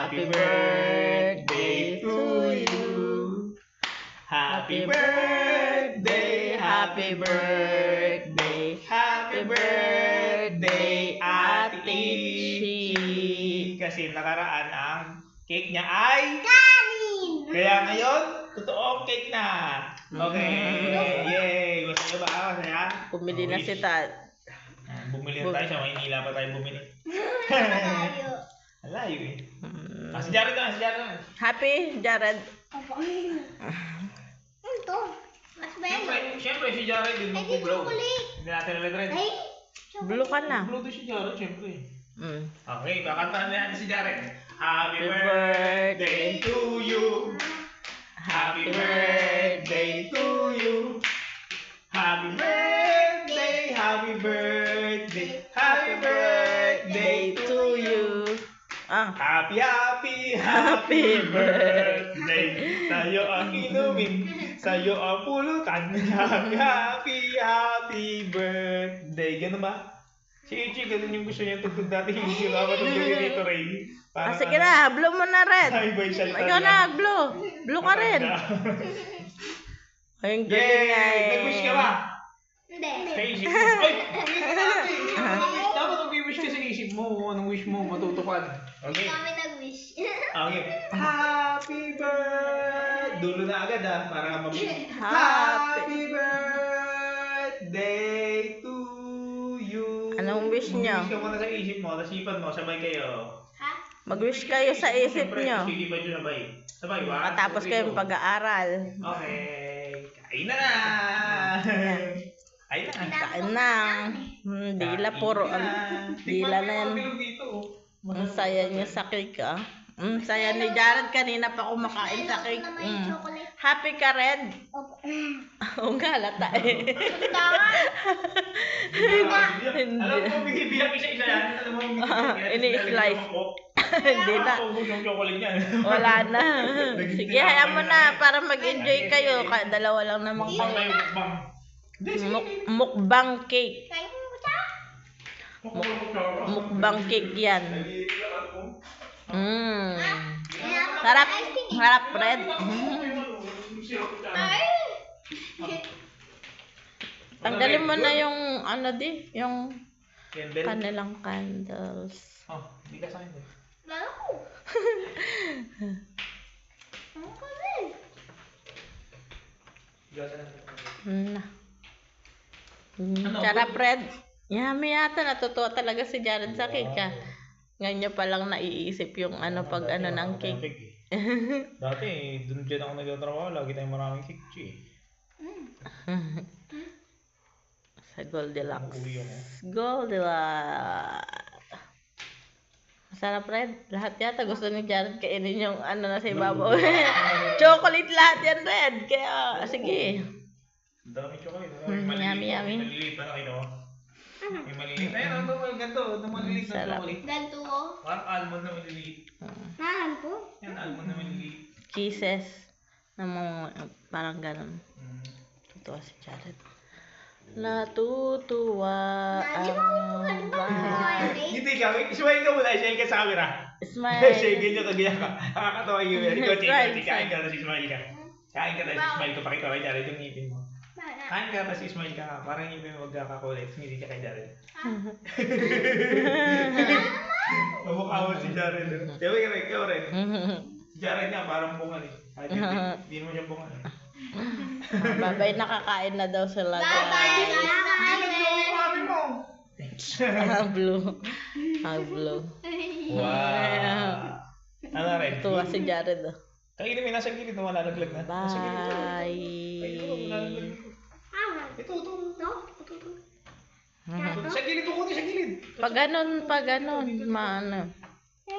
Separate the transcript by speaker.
Speaker 1: Happy birthday to you. Happy birthday, happy birthday, happy birthday, Ate Ichi. Kasi nakaraan ang cake niya ay kanin. Kaya ngayon, totoong cake na. Okay, yay! Gusto niyo ba? Masaya?
Speaker 2: Bumili na si Tad.
Speaker 1: Bumili na tayo sa Maynila pa tayo bumili. Alayo eh. Si Jared na, si Jared na.
Speaker 2: Happy, Jared?
Speaker 3: Ito. Mas better.
Speaker 1: Siyempre si Jared din mag-blow. Hindi natin ulit.
Speaker 2: Blue ka na.
Speaker 1: Blow to si Jared, siyempre.
Speaker 2: Mm.
Speaker 1: Okay, kakantahan na natin si Jared. Happy birthday to you. Happy birthday to you. Happy birthday, happy birthday, happy birthday to you. Happy, happy, happy birthday. Sa'yo ang inumin, sa'yo ang pulutan. Happy, happy, happy birthday. Ganun ba? Si Ichi, ganun yung gusto niya tugtog dati. Hindi ba matugtog dito, Ray?
Speaker 2: Sige na, blue mo na red. Ikaw na, blue. Blue ka rin. Ayun, galing nga eh.
Speaker 1: Nag-wish ka ba?
Speaker 3: Hindi.
Speaker 1: Sa isip mo. Ay! Dapat mag-wish ka sa isip mo. Anong wish mo matutupad. Okay?
Speaker 3: Kami nag-wish.
Speaker 1: Okay. Happy birthday! Dulo na agad para mabilis.
Speaker 2: Happy
Speaker 1: birthday to you.
Speaker 2: Anong wish niyo?
Speaker 1: Mag-wish ka muna sa isip mo. Tasipan mo. Sabay kayo.
Speaker 3: Ha?
Speaker 2: Mag-wish kayo sa isip nyo.
Speaker 1: Siyempre, sige sabay. Sabay,
Speaker 2: Matapos kayong pag-aaral.
Speaker 1: Okay. Kain na! Kain na!
Speaker 2: Kain na. Dila, puro. Dila na yan. Ang saya niya sa cake ah. Ang saya ni Jared. Kanina pa kumakain sa cake. Happy ka, Red?
Speaker 3: Opo.
Speaker 2: Oo nga, lata eh.
Speaker 1: Alam mo, bibiyak isa-isa yan. Alam mo,
Speaker 2: ini-slice. Hindi na.
Speaker 1: Yung chocolate niyan.
Speaker 2: Wala na. Sige, hayaan mo na para mag-enjoy kayo. Dalawa lang naman kayo. Mukbang cake.
Speaker 3: Kain mo siya?
Speaker 2: Mukbang cake yan. Harap. Harap, Red. Tanggalin mo na yung ano di, yung kanilang candles.
Speaker 1: Oh, hindi ka sa akin eh.
Speaker 3: Lalo ko. Ano ka rin?
Speaker 2: Sarap, Red. Yummy yata. Natutuwa talaga si Jared sa cake ah. Ngayon niya palang naiisip yung ano pag ano ng cake.
Speaker 1: Dati, dun dyan ako nagtatrabaho. Lagi tayong maraming cake, chi.
Speaker 2: Sa Goldilocks. Goldilocks. Masarap, Red. Lahat yata gusto ni Jared kainin yung ano na sa ibabaw. Chocolate lahat yan, Red. Kaya, sige.
Speaker 1: Dami chocolate.
Speaker 2: Yummy, yummy.
Speaker 1: Maliliit pa na kayo. Yung maliliit. Ayun, ang ganito. Itong maliliit na
Speaker 2: Sarap.
Speaker 1: chocolate.
Speaker 3: Ganito ko.
Speaker 1: Parang almond na maliliit.
Speaker 3: Nahan po?
Speaker 1: Yan, almond na maliliit.
Speaker 2: Kisses. Na mga parang ganun. Tutuwa si Jared. Natutuwa ang bahay.
Speaker 1: Hindi ka, smile ka muna. Smile ka sa camera.
Speaker 2: Smile.
Speaker 1: Ganyan ka, ganyan ka. Nakakatawa yung ikaw, kain ka na si smile ka. Kain ka na si smile ko. Pakita kay Jared yung ngipin mo. Kain ka na si smile ka. Parang ngipin mo magkakakulit. Hindi ka kay Jared. Mamukha mo si Jared. Ikaw rin. Si Jared nga parang bungal eh. Hindi mo siya bungal eh.
Speaker 2: Babay, nakakain na daw sila.
Speaker 3: Bye-bye.
Speaker 2: Blue. Blue.
Speaker 1: Wow. Ano rin?
Speaker 2: Tuwa si Jared.
Speaker 1: Kainin mo nasa gilid mo, malalaglag na. Nasa gilid ito.
Speaker 2: Bye.
Speaker 1: Kainin mo, malalaglag ito. Ito.
Speaker 3: No?
Speaker 1: Sa gilid mo, kunin sa gilid.
Speaker 2: Pag ganon, maano.